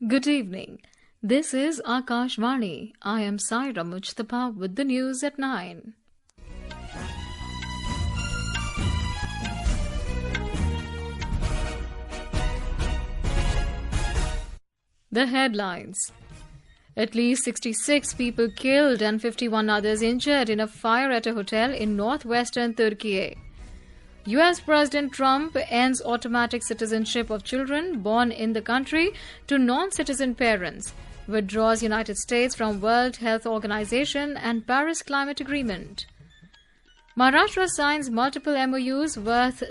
Good evening. This is Akashvani. I am Saira Mujtaba with the news at 9. The headlines. At least 66 people killed and 51 others injured in a fire at a hotel in northwestern Türkiye. US President Trump ends automatic citizenship of children born in the country to non-citizen parents, withdraws United States from World Health Organization and Paris Climate Agreement. Maharashtra signs multiple MoUs worth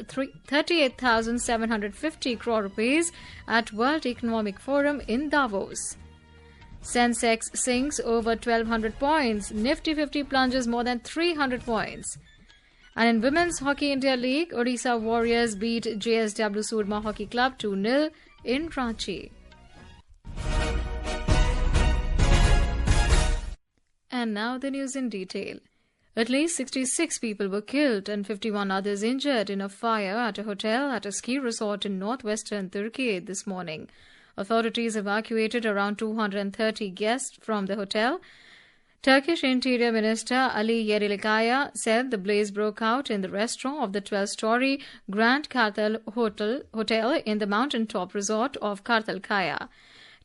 38,750 crore rupees at World Economic Forum in Davos. Sensex sinks over 1,200 points, Nifty 50 plunges more than 300 points. And in Women's Hockey India League, Odisha Warriors beat JSW Soorma Hockey Club 2-0 in Ranchi. And now the news in detail. At least 66 people were killed and 51 others injured in a fire at a hotel at a ski resort in northwestern Türkiye this morning. Authorities evacuated around 230 guests from the hotel. Turkish Interior Minister Ali Yerlikaya said the blaze broke out in the restaurant of the 12-story Grand Kartal Hotel in the mountaintop resort of Kartalkaya.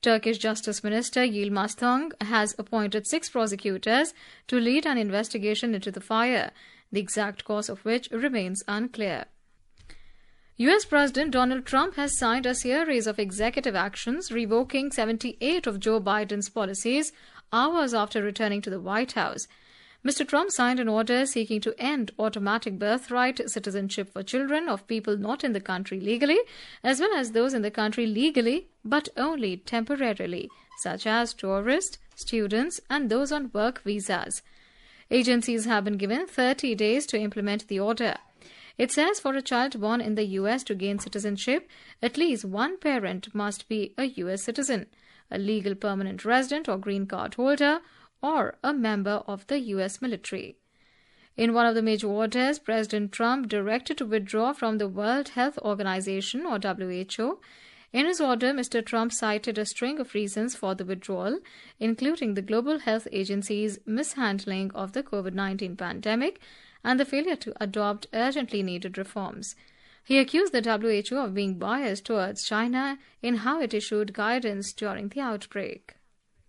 Turkish Justice Minister Yilmaz Tong has appointed 6 prosecutors to lead an investigation into the fire, the exact cause of which remains unclear. US President Donald Trump has signed a series of executive actions revoking 78 of Joe Biden's policies hours after returning to the White House. Mr. Trump signed an order seeking to end automatic birthright citizenship for children of people not in the country legally, as well as those in the country legally but only temporarily, such as tourists, students, and those on work visas. Agencies have been given 30 days to implement the order. It says for a child born in the U.S. to gain citizenship, at least one parent must be a U.S. citizen, a legal permanent resident or green card holder, or a member of the U.S. military. In one of the major orders, President Trump directed to withdraw from the World Health Organization or WHO. In his order, Mr. Trump cited a string of reasons for the withdrawal, including the Global Health Agency's mishandling of the COVID-19 pandemic and the failure to adopt urgently needed reforms. He accused the WHO of being biased towards China in how it issued guidance during the outbreak.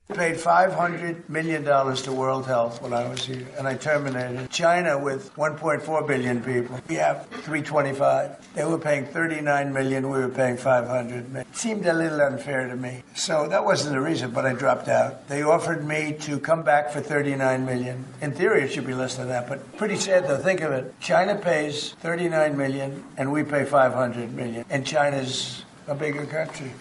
I paid $500 million to World Health when I was here, and I terminated. China, with 1.4 billion people, we have 325. They were paying $39 million, we were paying $500 million. It seemed a little unfair to me. So that wasn't the reason, but I dropped out. They offered me to come back for $39 million. In theory, it should be less than that, but pretty sad though. Think of it. China pays $39 million, and we pay $500 million. And China's a bigger country.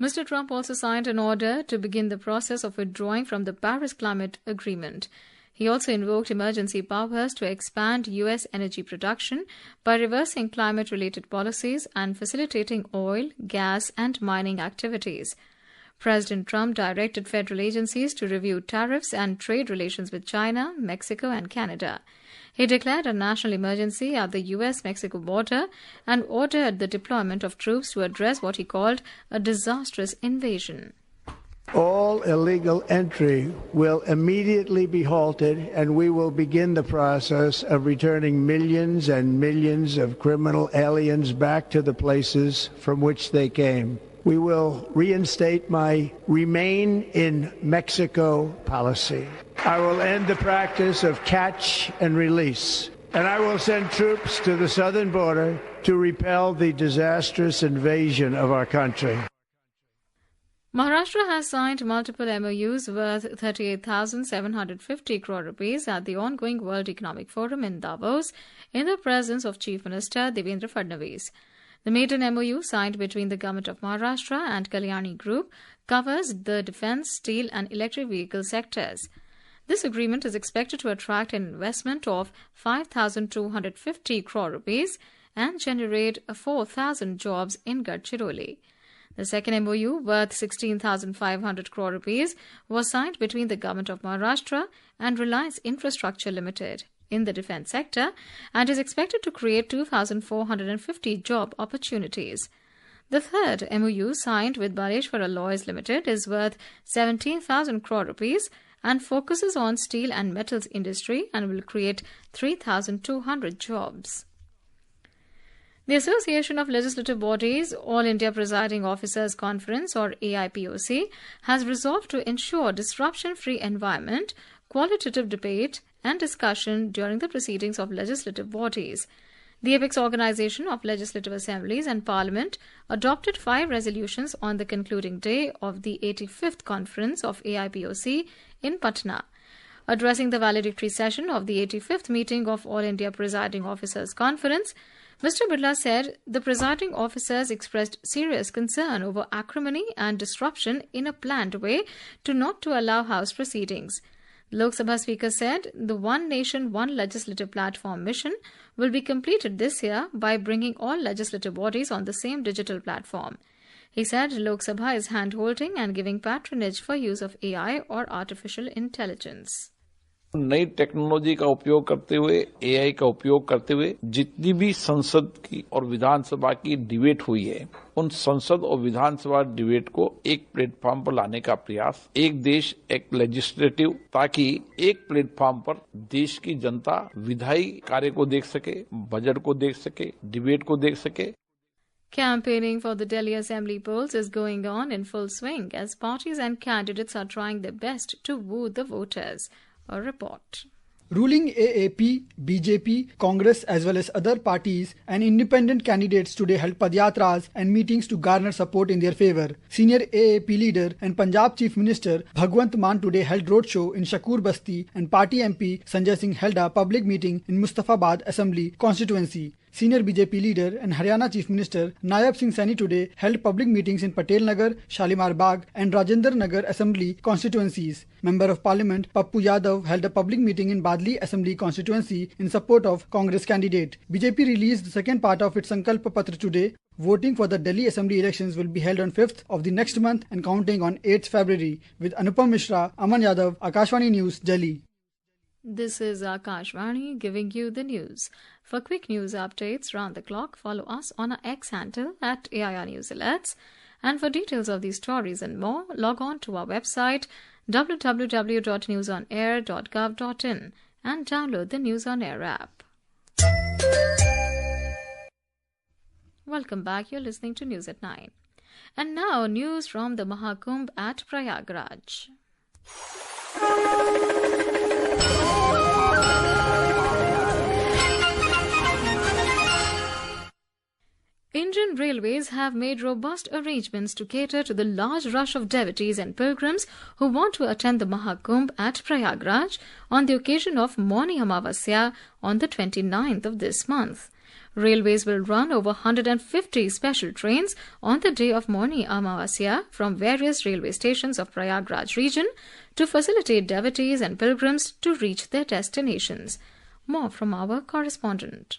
Mr. Trump also signed an order to begin the process of withdrawing from the Paris Climate Agreement. He also invoked emergency powers to expand U.S. energy production by reversing climate-related policies and facilitating oil, gas, and mining activities. President Trump directed federal agencies to review tariffs and trade relations with China, Mexico, and Canada. He declared a national emergency at the U.S.-Mexico border and ordered the deployment of troops to address what he called a disastrous invasion. All illegal entry will immediately be halted, and we will begin the process of returning millions and millions of criminal aliens back to the places from which they came. We will reinstate my Remain in Mexico policy. I will end the practice of catch and release, and I will send troops to the southern border to repel the disastrous invasion of our country. Maharashtra has signed multiple MoUs worth 38,750 crore rupees at the ongoing World Economic Forum in Davos in the presence of Chief Minister Devendra Fadnavis. The maiden MoU signed between the Government of Maharashtra and Kalyani Group covers the defence, steel and electric vehicle sectors. This agreement is expected to attract an investment of 5,250 crore rupees and generate 4,000 jobs in Gadchiroli. The second MoU, worth 16,500 crore rupees, was signed between the Government of Maharashtra and Reliance Infrastructure Limited in the defence sector and is expected to create 2,450 job opportunities. The third MoU signed with Baleshwara Alloys Limited is worth 17,000 crore rupees and focuses on steel and metals industry and will create 3,200 jobs. The Association of Legislative Bodies, All India Presiding Officers Conference or AIPOC, has resolved to ensure disruption-free environment, qualitative debate and discussion during the proceedings of legislative bodies. The apex organization of legislative assemblies and parliament adopted 5 resolutions on the concluding day of the 85th conference of AIPOC in Patna. Addressing the valedictory session of the 85th meeting of All India Presiding Officers Conference, Mr. Birla said the presiding officers expressed serious concern over acrimony and disruption in a planned way not to allow House proceedings. The Lok Sabha Speaker said the One Nation, One Legislative Platform mission will be completed this year by bringing all legislative bodies on the same digital platform. He said Lok Sabha is hand-holding and giving patronage for use of AI or artificial intelligence. नई technology का उपयोग करते हुए, AI का उपयोग करते हुए जितनी भी संसद की और विधानसभा की डिबेट हुई है, उन संसद और विधानसभा डिबेट को एक प्लेटफॉर्म पर लाने का प्रयास, एक देश एक लेजिस्लेटिव, ताकि एक प्लेटफॉर्म पर देश की जनता विधायी कार्य को देख सके, बजट को देख सके, डिबेट को देख सके. Campaigning for the Delhi Assembly polls is going on in full swing as parties and candidates are trying their best to woo the voters. A report. Ruling AAP, BJP, Congress as well as other parties and independent candidates today held padyatras and meetings to garner support in their favour. Senior AAP leader and Punjab Chief Minister Bhagwant Mann today held roadshow in Shakur Basti and party MP Sanjay Singh held a public meeting in Mustafabad Assembly constituency. Senior BJP leader and Haryana Chief Minister Nayab Singh Saini today held public meetings in Patel Nagar, Shalimar Bagh and Rajendra Nagar Assembly constituencies. Member of Parliament Pappu Yadav held a public meeting in Badli Assembly constituency in support of Congress candidate. BJP released the second part of its Sankalp Patra today. Voting for the Delhi Assembly elections will be held on 5th of the next month and counting on 8th February. With Anupam Mishra, Aman Yadav, Akashvani News, Delhi. This is Akashvani giving you the news. For quick news updates round the clock, follow us on our X handle at AIR News Alerts. And for details of these stories and more, log on to our website www.newsonair.gov.in and download the News on Air app. Welcome back. You're listening to News at 9. And now, news from the Mahakumbh at Prayagraj. Indian Railways have made robust arrangements to cater to the large rush of devotees and pilgrims who want to attend the Mahakumbh at Prayagraj on the occasion of Mauni Amavasya on the 29th of this month. Railways will run over 150 special trains on the day of Mauni Amavasya from various railway stations of Prayagraj region to facilitate devotees and pilgrims to reach their destinations. More from our correspondent.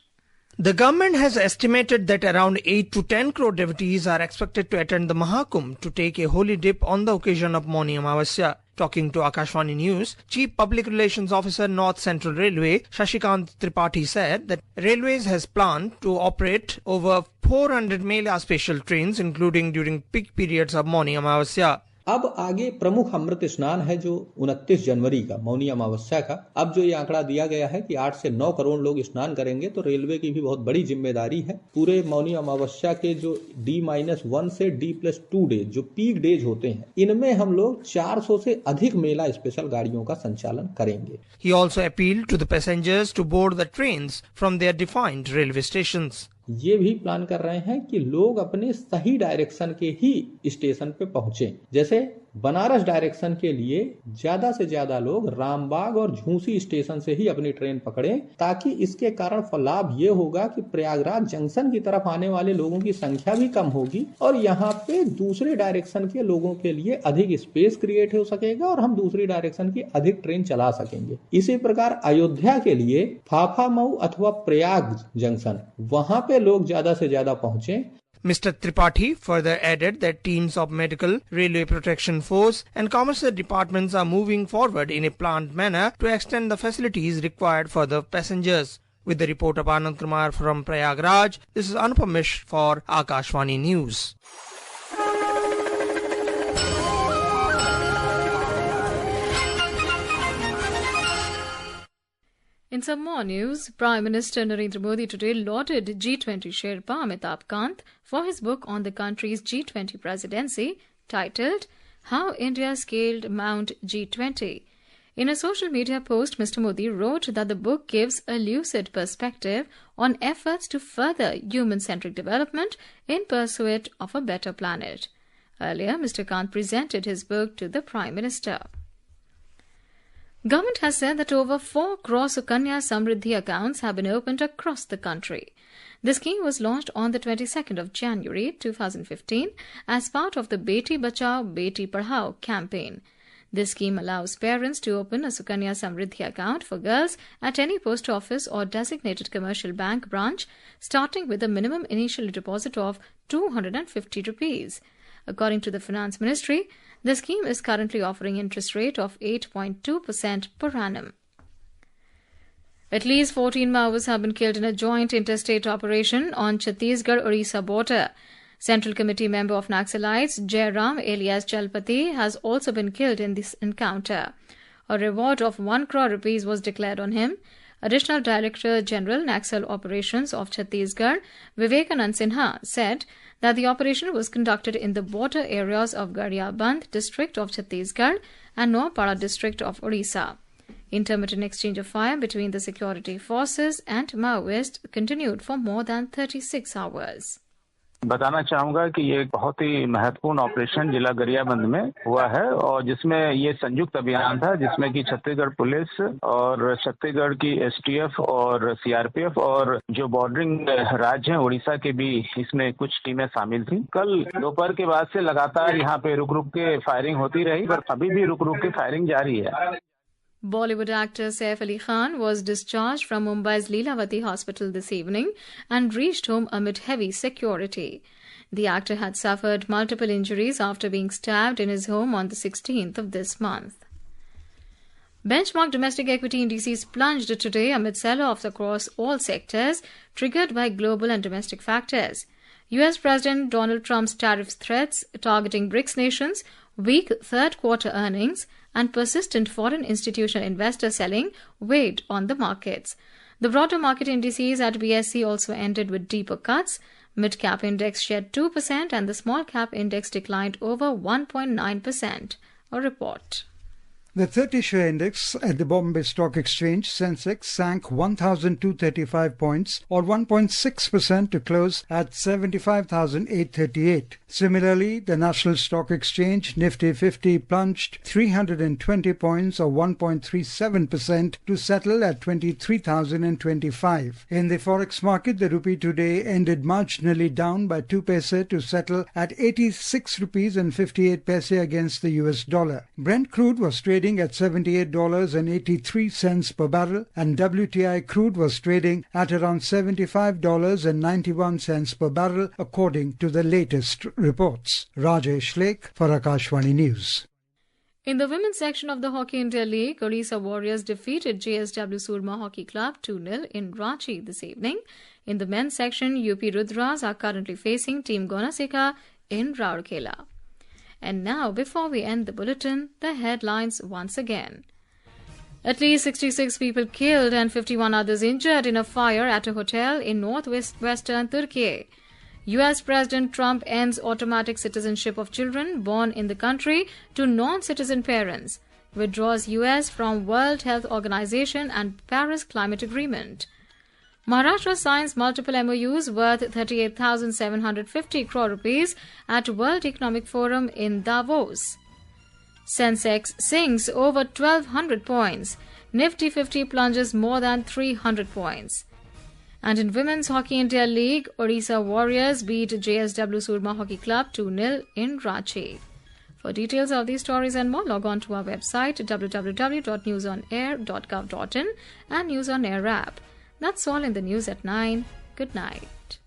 The government has estimated that around 8 to 10 crore devotees are expected to attend the Mahakumbh to take a holy dip on the occasion of Mauni Amavasya. Talking to Akashvani News, Chief Public Relations Officer North Central Railway, Shashikant Tripathi said that Railways has planned to operate over 400 Mela special trains, including during peak periods of Mauni Amavasya. अब आगे प्रमुख अमृत स्नान है जो 29 जनवरी का मौनी अमावस्या का। अब जो ये आंकड़ा दिया गया है कि 8 से 9 करोड़ लोग स्नान करेंगे, तो रेलवे की भी बहुत बड़ी जिम्मेदारी है। पूरे मौनी अमावस्या के जो D-1 से D+2 डेज जो पीक डेज होते हैं, इनमें हम लोग 400 से अधिक मेला स्पेशल गाड़ियों का संचालन करेंगे। He also appealed to the passengers to board the trains from their defined railway stations. ये भी प्लान कर रहे हैं कि लोग अपने सही डायरेक्शन के ही स्टेशन पे पहुंचे। जैसे बनारस डायरेक्शन के लिए ज्यादा से ज्यादा लोग रामबाग और झूसी स्टेशन से ही अपनी ट्रेन पकड़ें, ताकि इसके कारण लाभ ये होगा कि प्रयागराज जंक्शन की तरफ आने वाले लोगों की संख्या भी कम होगी और यहाँ पे दूसरे डायरेक्शन के लोगों के लिए अधिक स्पेस क्रिएट हो सकेगा और हम दूसरी डायरेक्शन की अधिक ट्रेन चला सकेंगे। इसी प्रकार अयोध्या के लिए फाफा मऊ अथवा प्रयाग जंक्शन, वहां पे लोग ज्यादा से ज्यादा पहुंचे। Mr. Tripathi further added that teams of Medical, Railway Protection Force and Commercial departments are moving forward in a planned manner to extend the facilities required for the passengers. With the report of Anand Kumar from Prayagraj, this is Anupam Mishra for Akashvani News. In some more news, Prime Minister Narendra Modi today lauded G20 Sherpa Amitabh Kant for his book on the country's G20 presidency titled How India Scaled Mount G20. In a social media post, Mr. Modi wrote that the book gives a lucid perspective on efforts to further human-centric development in pursuit of a better planet. Earlier, Mr. Kant presented his book to the Prime Minister. Government has said that over 4 crore Sukanya Samriddhi accounts have been opened across the country. The scheme was launched on the 22nd of January 2015 as part of the Beti Bachao, Beti Padhao campaign. This scheme allows parents to open a Sukanya Samriddhi account for girls at any post office or designated commercial bank branch, starting with a minimum initial deposit of 250 rupees. According to the Finance Ministry, the scheme is currently offering interest rate of 8.2% per annum. At least 14 MoUs have been killed in a joint interstate operation on Chhattisgarh-Odisha border. Central Committee member of Naxalites, Jairam alias Chalpati, has also been killed in this encounter. A reward of 1 crore rupees was declared on him. Additional Director General Naxal Operations of Chhattisgarh, Vivekanand Sinha, said that the operation was conducted in the border areas of Gariyaband district of Chhattisgarh and Noapada district of Odisha. Intermittent exchange of fire between the security forces and Maoists continued for more than 36 hours. बताना चाहूंगा कि ये बहुत ही महत्वपूर्ण operation जिला गरियाबंद में हुआ है और जिसमें ये संयुक्त अभियान था जिसमें कि छत्तीसगढ़ पुलिस और छत्तीसगढ़ की एसटीएफ और सीआरपीएफ और जो बॉर्डरिंग राज्य हैं उड़ीसा के भी इसमें कुछ टीमें शामिल थी। कल दोपहर के बाद से लगातार यहाँ पे रुक रुक के फायरिंग होती रही पर अभी भी रुक रुक के फायरिंग जारी है। Bollywood actor Saif Ali Khan was discharged from Mumbai's Leelavati hospital this evening and reached home amid heavy security. The actor had suffered multiple injuries after being stabbed in his home on the 16th of this month. Benchmark domestic equity indices plunged today amid sell-offs across all sectors, triggered by global and domestic factors. US President Donald Trump's tariff threats targeting BRICS nations, weak third-quarter earnings, and persistent foreign institutional investor selling weighed on the markets. The broader market indices at BSE also ended with deeper cuts. Mid-cap index shed 2% and the small-cap index declined over 1.9%. A report. The 30-share index at the Bombay Stock Exchange, Sensex, sank 1,235 points or 1.6% to close at 75,838. Similarly, the National Stock Exchange, Nifty 50, plunged 320 points or 1.37% to settle at 23,025. In the forex market, the rupee today ended marginally down by 2 paise to settle at 86 rupees and 58 paise against the US dollar. Brent crude was trading at $78.83 per barrel and WTI crude was trading at around $75.91 per barrel according to the latest reports. Rajesh Lake for Akashvani News. In the women's section of the Hockey India League, Odisha Warriors defeated JSW Soorma Hockey Club 2-0 in Ranchi this evening. In the men's section, UP Rudras are currently facing Team Gonasika in Rourkela. And now, before we end the bulletin, the headlines once again. At least 66 people killed and 51 others injured in a fire at a hotel in northwestern Türkiye. US President Trump ends automatic citizenship of children born in the country to non-citizen parents. Withdraws US from World Health Organization and Paris Climate Agreement. Maharashtra signs multiple MoUs worth 38,750 crore rupees at World Economic Forum in Davos. Sensex sinks over 1,200 points. Nifty 50 plunges more than 300 points. And in Women's Hockey India League, Odisha Warriors beat JSW Soorma Hockey Club 2-0 in Ranchi. For details of these stories and more, log on to our website www.newsonair.gov.in and News on Air app. That's all in the news at 9. Good night.